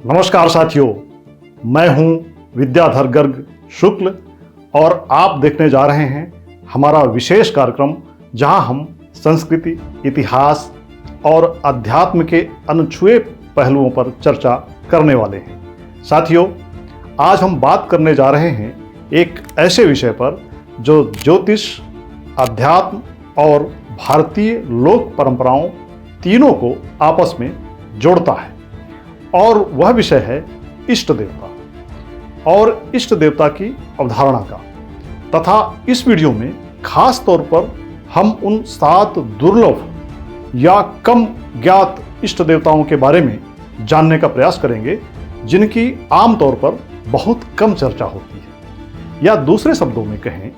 नमस्कार साथियों, मैं हूं विद्याधर गर्ग शुक्ल और आप देखने जा रहे हैं हमारा विशेष कार्यक्रम जहां हम संस्कृति, इतिहास और अध्यात्म के अनछुए पहलुओं पर चर्चा करने वाले हैं। साथियों, आज हम बात करने जा रहे हैं एक ऐसे विषय पर जो ज्योतिष, अध्यात्म और भारतीय लोक परंपराओं तीनों को आपस में जोड़ता है, और वह विषय है इष्ट देवता और इष्ट देवता की अवधारणा का। तथा इस वीडियो में खास तौर पर हम उन 7 दुर्लभ या कम ज्ञात इष्ट देवताओं के बारे में जानने का प्रयास करेंगे जिनकी आमतौर पर बहुत कम चर्चा होती है, या दूसरे शब्दों में कहें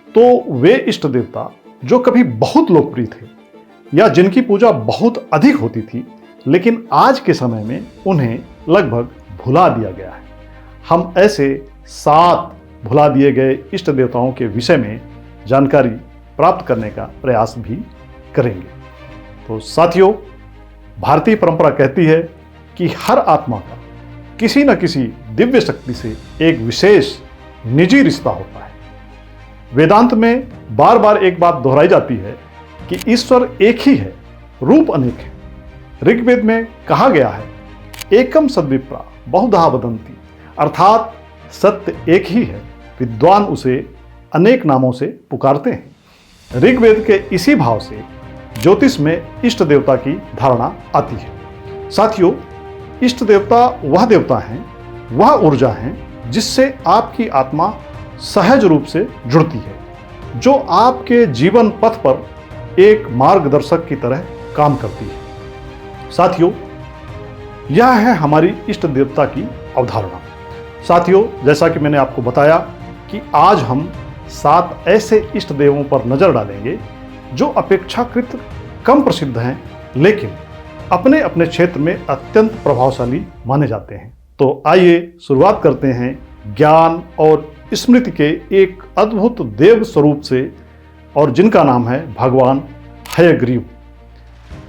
तो वे इष्ट देवता जो कभी बहुत लोकप्रिय थे या जिनकी पूजा बहुत अधिक होती थी, लेकिन आज के समय में उन्हें लगभग भुला दिया गया है। हम ऐसे 7 भुला दिए गए इष्ट देवताओं के विषय में जानकारी प्राप्त करने का प्रयास भी करेंगे। तो साथियों, भारतीय परंपरा कहती है कि हर आत्मा का किसी न किसी दिव्य शक्ति से एक विशेष निजी रिश्ता होता है। वेदांत में बार बार एक बात दोहराई जाती है कि ईश्वर एक ही है, रूप अनेक है। ऋग्वेद में कहा गया है, एकम सद्विप्रा बहुधा वदन्ति, अर्थात सत्य एक ही है, विद्वान उसे अनेक नामों से पुकारते हैं। ऋग्वेद के इसी भाव से ज्योतिष में इष्ट देवता की धारणा आती है। साथियों, इष्ट देवता वह देवता हैं, वह ऊर्जा है जिससे आपकी आत्मा सहज रूप से जुड़ती है, जो आपके जीवन पथ पर एक मार्गदर्शक की तरह काम करती है। साथियों, यह है हमारी इष्ट देवता की अवधारणा। साथियों, जैसा कि मैंने आपको बताया कि आज हम 7 ऐसे इष्ट देवों पर नजर डालेंगे जो अपेक्षाकृत कम प्रसिद्ध हैं, लेकिन अपने अपने क्षेत्र में अत्यंत प्रभावशाली माने जाते हैं। तो आइए शुरुआत करते हैं ज्ञान और स्मृति के एक अद्भुत देव स्वरूप से, और जिनका नाम है भगवान हयग्रीव।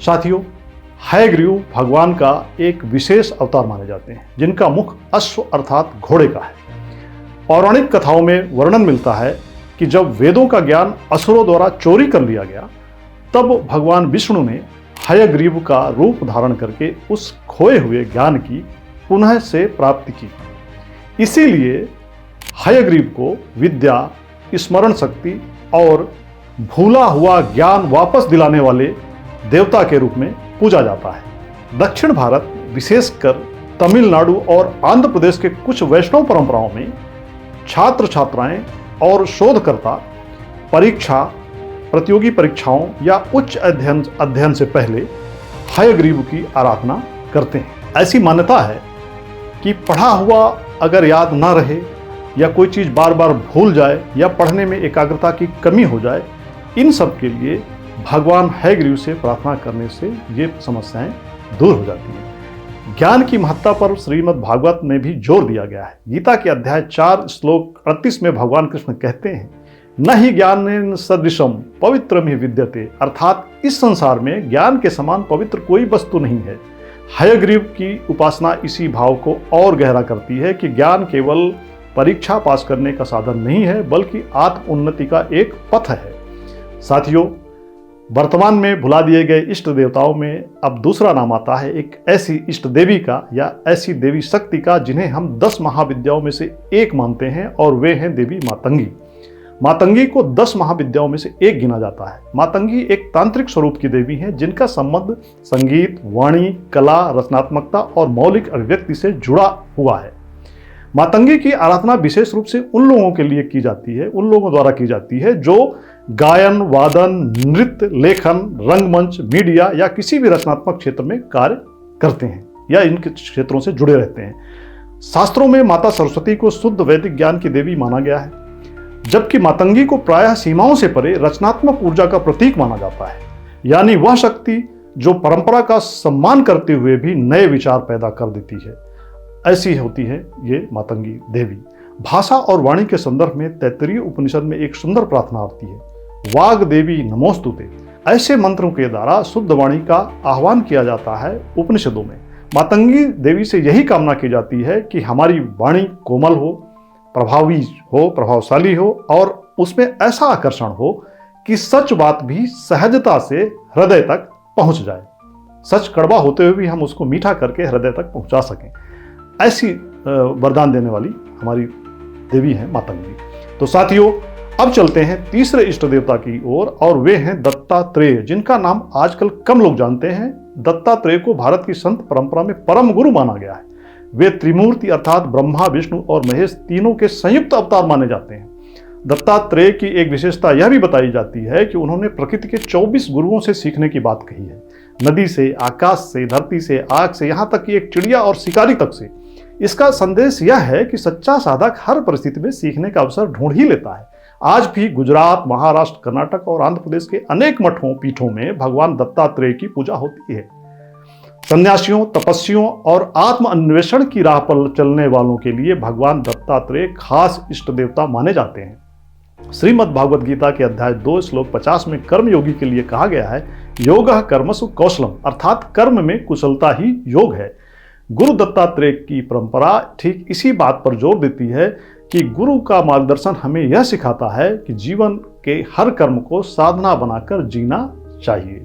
साथियों, हयग्रीव भगवान का एक विशेष अवतार माने जाते हैं, जिनका मुख अश्व अर्थात घोड़े का है। पौराणिक कथाओं में वर्णन मिलता है कि जब वेदों का ज्ञान असुरों द्वारा चोरी कर लिया गया, तब भगवान विष्णु ने हयग्रीव का रूप धारण करके उस खोए हुए ज्ञान की पुनः से प्राप्ति की। इसीलिए हयग्रीव को विद्या, स्मरण शक्ति और भूला हुआ ज्ञान वापस दिलाने वाले देवता के रूप में पूजा जाता है। दक्षिण भारत, विशेषकर तमिलनाडु और आंध्र प्रदेश के कुछ वैष्णव परंपराओं में छात्र छात्राएं और शोधकर्ता परीक्षा, प्रतियोगी परीक्षाओं या उच्च अध्ययन से पहले हयग्रीव की आराधना करते हैं। ऐसी मान्यता है कि पढ़ा हुआ अगर याद ना रहे या कोई चीज़ बार बार भूल जाए या पढ़ने में एकाग्रता की कमी हो जाए, इन सब के लिए भगवान हयग्रीव से प्रार्थना करने से ये समस्याएं दूर हो जाती हैं। ज्ञान की महत्ता पर श्रीमद् भागवत में भी जोर दिया गया है। गीता के अध्याय 4 श्लोक 38 में भगवान कृष्ण कहते हैं, न ही ज्ञानेन सदृशम पवित्रम हि विद्यते, अर्थात इस संसार में ज्ञान के समान पवित्र कोई वस्तु नहीं है। हयग्रीव की उपासना इसी भाव को और गहरा करती है कि ज्ञान केवल परीक्षा पास करने का साधन नहीं है, बल्कि आत्म उन्नति का एक पथ है। साथियों, वर्तमान में भुला दिए गए इष्ट देवताओं में अब दूसरा नाम आता है एक ऐसी इष्ट देवी का या ऐसी देवी शक्ति का जिन्हें हम 10 महाविद्याओं में से एक मानते हैं, और वे हैं देवी मातंगी। मातंगी को 10 महाविद्याओं में से एक गिना जाता है। मातंगी एक तांत्रिक स्वरूप की देवी हैं जिनका संबंध संगीत, वाणी, कला, रचनात्मकता और मौलिक अभिव्यक्ति से जुड़ा हुआ है। मातंगी की आराधना विशेष रूप से उन लोगों के लिए की जाती है, उन लोगों द्वारा की जाती है जो गायन, वादन, नृत्य, लेखन, रंगमंच, मीडिया या किसी भी रचनात्मक क्षेत्र में कार्य करते हैं या इन क्षेत्रों से जुड़े रहते हैं। शास्त्रों में माता सरस्वती को शुद्ध वैदिक ज्ञान की देवी माना गया है, जबकि मातंगी को प्रायः सीमाओं से परे रचनात्मक ऊर्जा का प्रतीक माना जाता है, यानी वह शक्ति जो परंपरा का सम्मान करते हुए भी नए विचार पैदा कर देती है। ऐसी होती है ये मातंगी देवी। भाषा और वाणी के संदर्भ में तैत्तरीय उपनिषद में एक सुंदर प्रार्थना आती है, वाग देवी नमोस्तुते। ऐसे मंत्रों के द्वारा शुद्ध वाणी का आह्वान किया जाता है उपनिषदों में। मातंगी देवी से यही कामना की जाती है कि हमारी वाणी कोमल हो, प्रभावी हो, प्रभावशाली हो और उसमें ऐसा आकर्षण हो कि सच बात भी सहजता से हृदय तक पहुंच जाए। सच कड़वा होते हुए भी हम उसको मीठा करके हृदय तक पहुंचा सकें, ऐसी वरदान देने वाली हमारी देवी है मातंगी। तो साथियों, अब चलते हैं तीसरे इष्ट देवता की ओर और वे हैं दत्तात्रेय, जिनका नाम आजकल कम लोग जानते हैं। दत्तात्रेय को भारत की संत परंपरा में परम गुरु माना गया है। वे त्रिमूर्ति अर्थात ब्रह्मा, विष्णु और महेश तीनों के संयुक्त अवतार माने जाते हैं। दत्तात्रेय की एक विशेषता यह भी बताई जाती है कि उन्होंने प्रकृति के 24 गुरुओं से सीखने की बात कही है। नदी से, आकाश से, धरती से, आग से, यहाँ तक कि एक चिड़िया और शिकारी तक से। इसका संदेश यह है कि सच्चा साधक हर परिस्थिति में सीखने का अवसर ढूंढ ही लेता है। आज भी गुजरात, महाराष्ट्र, कर्नाटक और आंध्र प्रदेश के अनेक मठों पीठों में भगवान दत्तात्रेय की पूजा होती है। सन्यासियों, तपस्वियों और आत्म अन्वेषण की राह पर चलने वालों के लिए भगवान दत्तात्रेय खास इष्ट देवता माने जाते हैं। श्रीमद् भागवत गीता के अध्याय 2 श्लोक 50 में कर्म योगी के लिए कहा गया है, योगः कर्मसु कौशलम, अर्थात कर्म में कुशलता ही योग है। गुरु दत्तात्रेय की परंपरा ठीक इसी बात पर जोर देती है कि गुरु का मार्गदर्शन हमें यह सिखाता है कि जीवन के हर कर्म को साधना बनाकर जीना चाहिए।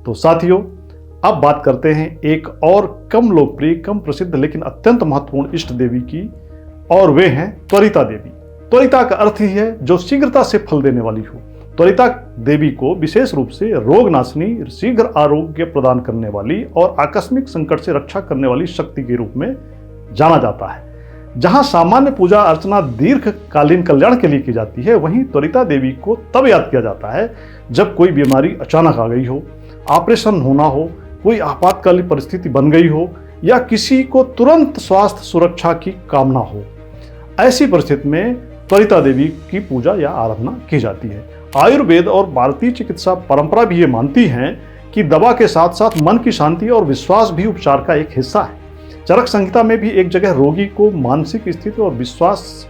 तो साथियों, अब बात करते हैं एक और कम लोकप्रिय, कम प्रसिद्ध लेकिन अत्यंत महत्वपूर्ण इष्ट देवी की, और वे हैं त्वरिता देवी। त्वरिता का अर्थ ही है जो शीघ्रता से फल देने वाली हो। त्वरिता देवी को विशेष रूप से रोग नाशनी, शीघ्र आरोग्य प्रदान करने वाली और आकस्मिक संकट से रक्षा करने वाली शक्ति के रूप में जाना जाता है। जहां सामान्य पूजा अर्चना दीर्घकालीन कल्याण के लिए की जाती है, वहीं त्वरिता देवी को तब याद किया जाता है जब कोई बीमारी अचानक आ गई हो, ऑपरेशन होना हो, कोई आपातकालीन परिस्थिति बन गई हो या किसी को तुरंत स्वास्थ्य सुरक्षा की कामना हो। ऐसी परिस्थिति में त्वरिता देवी की पूजा या आराधना की जाती है। आयुर्वेद और भारतीय चिकित्सा परंपरा भी ये मानती हैं कि दवा के साथ साथ मन की शांति और विश्वास भी उपचार का एक हिस्सा है। चरक संहिता में भी एक जगह रोगी को मानसिक स्थिति और विश्वास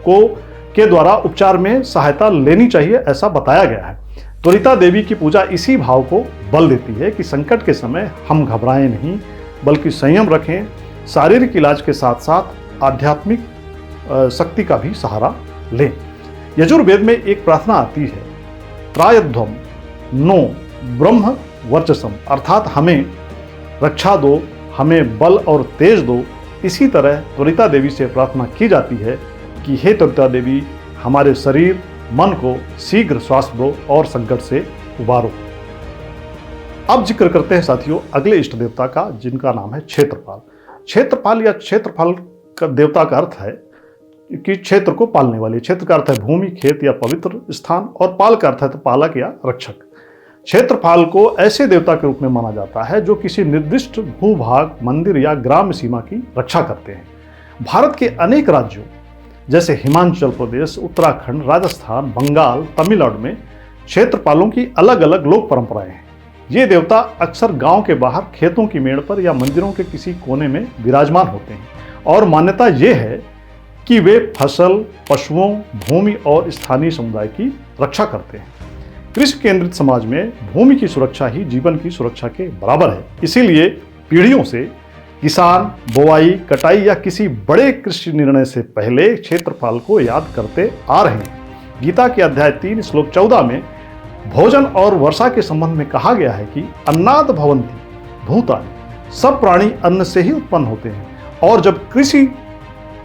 के द्वारा उपचार में सहायता लेनी चाहिए, ऐसा बताया गया है। त्वरिता देवी की पूजा इसी भाव को बल देती है कि संकट के समय हम घबराएं नहीं, बल्कि संयम रखें, शारीरिक इलाज के साथ साथ आध्यात्मिक शक्ति का भी सहारा लें। यजुर्वेद में एक प्रार्थना आती है, त्रायध्वम नो ब्रह्म वर्चसम, अर्थात हमें रक्षा दो, हमें बल और तेज दो। इसी तरह त्वरिता देवी से प्रार्थना की जाती है कि हे त्वरिता देवी, हमारे शरीर मन को शीघ्र स्वास्थ्य दो और संकट से उबारो। अब जिक्र करते हैं साथियों अगले इष्ट देवता का, जिनका नाम है क्षेत्रपाल। क्षेत्रपाल या क्षेत्रफल का देवता का अर्थ है कि क्षेत्र को पालने वाले। क्षेत्र का अर्थ है भूमि, खेत या पवित्र स्थान, और पाल का अर्थ है पालक या रक्षक। क्षेत्रपाल को ऐसे देवता के रूप में माना जाता है जो किसी निर्दिष्ट भूभाग, मंदिर या ग्राम सीमा की रक्षा करते हैं। भारत के अनेक राज्यों जैसे हिमाचल प्रदेश, उत्तराखंड, राजस्थान, बंगाल, तमिलनाडु में क्षेत्रपालों की अलग अलग लोक परंपराएं हैं। ये देवता अक्सर गांव के बाहर, खेतों की मेड़ पर या मंदिरों के किसी कोने में विराजमान होते हैं, और मान्यता ये है कि वे फसल, पशुओं, भूमि और स्थानीय समुदाय की रक्षा करते हैं। कृषि केंद्रित समाज में भूमि की सुरक्षा ही जीवन की सुरक्षा के बराबर है। इसीलिए पीढ़ियों से किसान बोआई, कटाई या किसी बड़े कृषि निर्णय से पहले क्षेत्रपाल को याद करते आ रहे हैं। गीता के अध्याय 3 श्लोक 14 में भोजन और वर्षा के संबंध में कहा गया है कि अन्नाद भवन्ति भूतानि, सब प्राणी अन्न से ही उत्पन्न होते हैं, और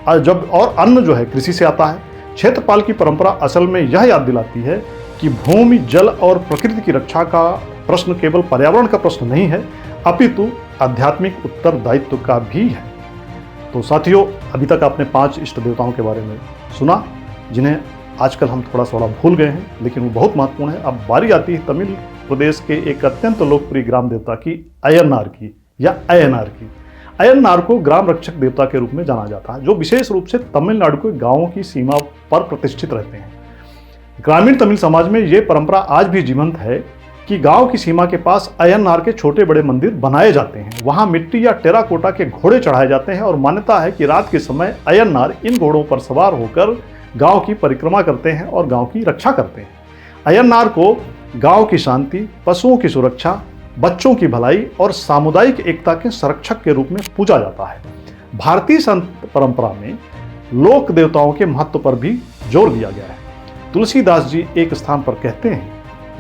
और अन्न जो है कृषि से आता है। क्षेत्रपाल की परंपरा असल में यह याद दिलाती है कि भूमि, जल और प्रकृति की रक्षा का प्रश्न केवल पर्यावरण का प्रश्न नहीं है, अपितु आध्यात्मिक उत्तरदायित्व का भी है। तो साथियों, अभी तक आपने 5 इष्ट देवताओं के बारे में सुना, जिन्हें आजकल हम थोड़ा भूल गए हैं, लेकिन वो बहुत महत्वपूर्ण है। अब बारी आती है तमिल प्रदेश के एक अत्यंत लोकप्रिय ग्राम देवता की, अय्यनार की या अय्यनार की। अय्यनार को ग्राम रक्षक देवता के रूप में जाना जाता है, जो विशेष रूप से तमिलनाडु के गांवों की सीमा पर प्रतिष्ठित रहते हैं। ग्रामीण तमिल समाज में ये परंपरा आज भी जीवंत है कि गांव की सीमा के पास अय्यनार के छोटे बड़े मंदिर बनाए जाते हैं। वहां मिट्टी या टेराकोटा के घोड़े चढ़ाए जाते हैं, और मान्यता है कि रात के समय अय्यनार इन घोड़ों पर सवार होकर गांव की परिक्रमा करते हैं और गांव की रक्षा करते हैं। अय्यनार को गांव की शांति, पशुओं की सुरक्षा, बच्चों की भलाई और सामुदायिक एकता के संरक्षक के रूप में पूजा जाता है। भारतीय संत परंपरा में लोक देवताओं के महत्व पर भी जोर दिया गया है। तुलसीदास जी एक स्थान पर कहते हैं,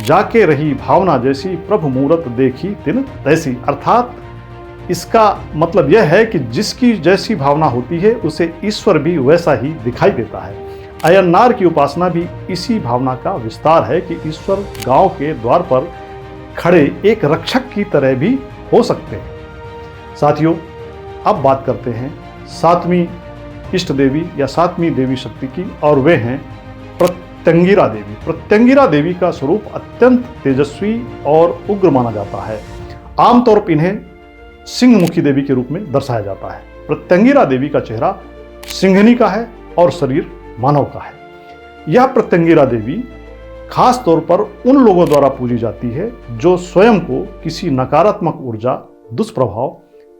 जाके रही भावना जैसी प्रभु मूरत देखी तिन तैसी। अर्थात इसका मतलब यह है कि जिसकी जैसी भावना होती है उसे ईश्वर भी वैसा ही दिखाई देता है। अय्यनार की उपासना भी इसी भावना का विस्तार है कि ईश्वर गांव के द्वार पर खड़े एक रक्षक की तरह भी हो सकते हैं। साथियों, अब बात करते हैं सातवीं इष्ट देवी या सातवीं देवी शक्ति की, और वे हैं प्रत्यंगिरा देवी। प्रत्यंगिरा देवी का स्वरूप अत्यंत तेजस्वी और उग्र माना जाता है। आमतौर पर इन्हें सिंहमुखी देवी के रूप में दर्शाया जाता है। प्रत्यंगिरा देवी का चेहरा सिंहनी का है और शरीर मानव का है। यह प्रत्यंगिरा देवी खास तौर पर उन लोगों द्वारा पूजी जाती है जो स्वयं को किसी नकारात्मक ऊर्जा, दुष्प्रभाव,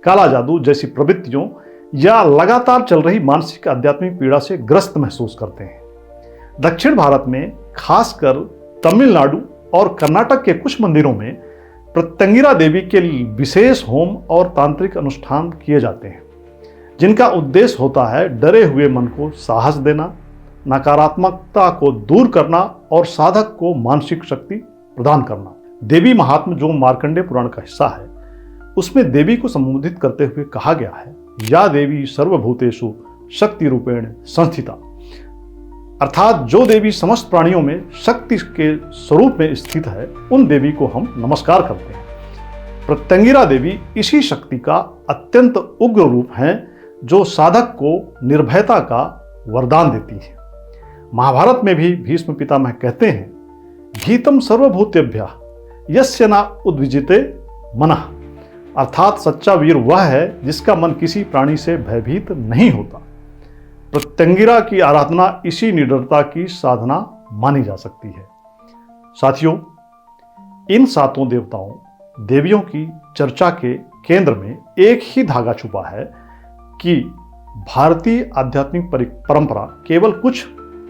काला जादू जैसी प्रवृत्तियों या लगातार चल रही मानसिक आध्यात्मिक पीड़ा से ग्रस्त महसूस करते हैं। दक्षिण भारत में खासकर तमिलनाडु और कर्नाटक के कुछ मंदिरों में प्रत्यंगिरा देवी के विशेष होम और तांत्रिक अनुष्ठान किए जाते हैं, जिनका उद्देश्य होता है डरे हुए मन को साहस देना, नकारात्मकता को दूर करना और साधक को मानसिक शक्ति प्रदान करना। देवी महात्म्य, जो मार्कंडेय पुराण का हिस्सा है, उसमें देवी को संबोधित करते हुए कहा गया है, या देवी सर्वभूतेषु शक्ति रूपेण संस्थिता। अर्थात जो देवी समस्त प्राणियों में शक्ति के स्वरूप में स्थित है, उन देवी को हम नमस्कार करते हैं। प्रत्यंगिरा देवी इसी शक्ति का अत्यंत उग्र रूप है जो साधक को निर्भयता का वरदान देती है। महाभारत में भी भीष्म पितामह कहते हैं, गीतम सर्वभूतेभ्यः यस्य न उद्विजिते मनः। अर्थात सच्चा वीर वह है जिसका मन किसी प्राणी से भयभीत नहीं होता। प्रत्यंगिरा की आराधना इसी निडरता की साधना मानी जा सकती है। साथियों, इन सातों देवताओं देवियों की चर्चा के केंद्र में एक ही धागा छुपा है कि भारतीय आध्यात्मिक परंपरा केवल कुछ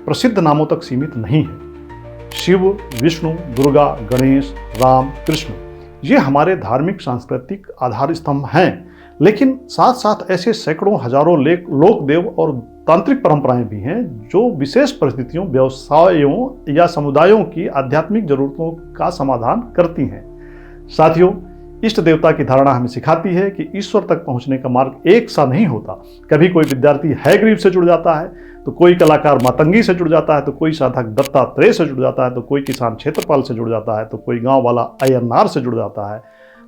प्रसिद्ध नामों तक सीमित नहीं है। शिव, विष्णु, दुर्गा, गणेश, राम, कृष्ण, ये हमारे धार्मिक सांस्कृतिक आधार स्तंभ हैं, लेकिन साथ साथ ऐसे सैकड़ों हजारों लोक देव और तांत्रिक परंपराएं भी हैं जो विशेष परिस्थितियों, व्यवसायों या समुदायों की आध्यात्मिक जरूरतों का समाधान करती हैं। साथियों, इष्ट देवता की धारणा हमें सिखाती है कि ईश्वर तक पहुंचने का मार्ग एक सा नहीं होता। कभी कोई विद्यार्थी हयग्रीव से जुड़ जाता है, तो कोई कलाकार मातंगी से जुड़ जाता है, तो कोई साधक दत्तात्रेय से जुड़ जाता है, तो कोई किसान क्षेत्रपाल से जुड़ जाता है, तो कोई गांव वाला अय्यनार से जुड़ जाता है,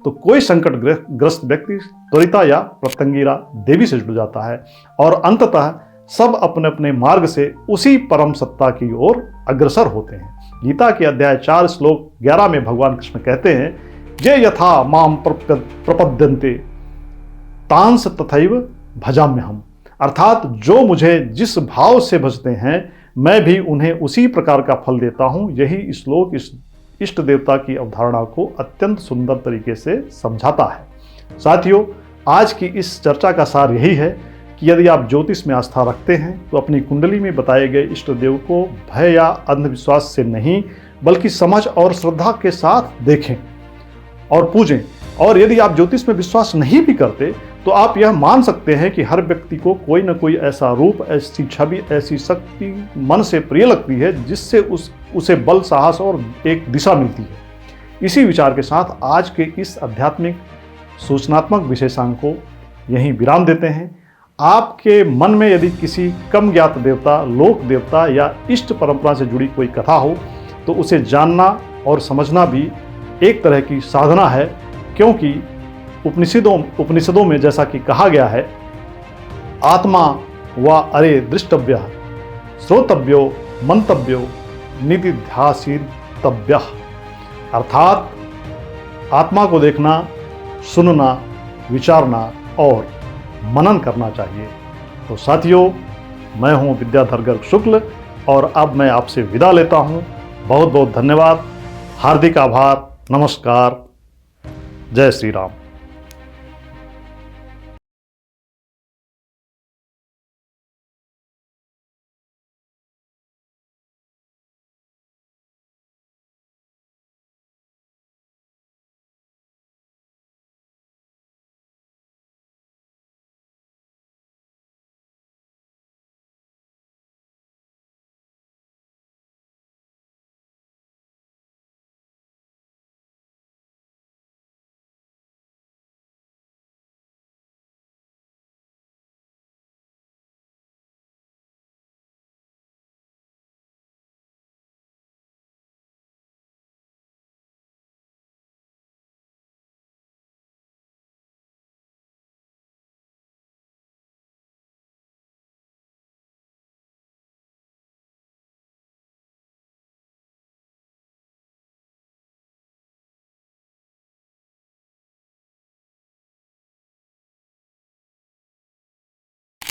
तो कोई संकट ग्रस्त व्यक्ति त्वरिता या प्रत्यंगिरा देवी से जुड़ जाता है, और अंततः सब अपने अपने मार्ग से उसी परम सत्ता की ओर अग्रसर होते हैं। गीता के अध्याय 4 श्लोक 11 में भगवान कृष्ण कहते हैं, ये यथा माम प्रपद्यन्ते तांस तथैव भजाम्यहम्। अर्थात जो मुझे जिस भाव से भजते हैं, मैं भी उन्हें उसी प्रकार का फल देता हूँ। यही श्लोक इस इष्ट देवता की अवधारणा को अत्यंत सुंदर तरीके से समझाता है। साथियों, आज की इस चर्चा का सार यही है कि यदि आप ज्योतिष में आस्था रखते हैं तो अपनी कुंडली में बताए गए इष्ट देव को भय या अंधविश्वास से नहीं, बल्कि समझ और श्रद्धा के साथ देखें और पूजें। और यदि आप ज्योतिष में विश्वास नहीं भी करते तो आप यह मान सकते हैं कि हर व्यक्ति को कोई न कोई ऐसा रूप, ऐसी छवि, ऐसी शक्ति मन से प्रिय लगती है जिससे उसे बल, साहस और एक दिशा मिलती है। इसी विचार के साथ आज के इस आध्यात्मिक सूचनात्मक विशेषांक को यहीं विराम देते हैं। आपके मन में यदि किसी कम ज्ञात देवता, लोक देवता या इष्ट परंपरा से जुड़ी कोई कथा हो तो उसे जानना और समझना भी एक तरह की साधना है, क्योंकि उपनिषदों में जैसा कि कहा गया है, आत्मा व अरे दृष्टव्य श्रोतव्यो मंतव्यो निधिध्यासितव्य। अर्थात आत्मा को देखना, सुनना, विचारना और मनन करना चाहिए। तो साथियों, मैं हूं विद्याधर गर्ग शुक्ल और अब मैं आपसे विदा लेता हूं। बहुत बहुत धन्यवाद, हार्दिक आभार, नमस्कार, जय श्री राम।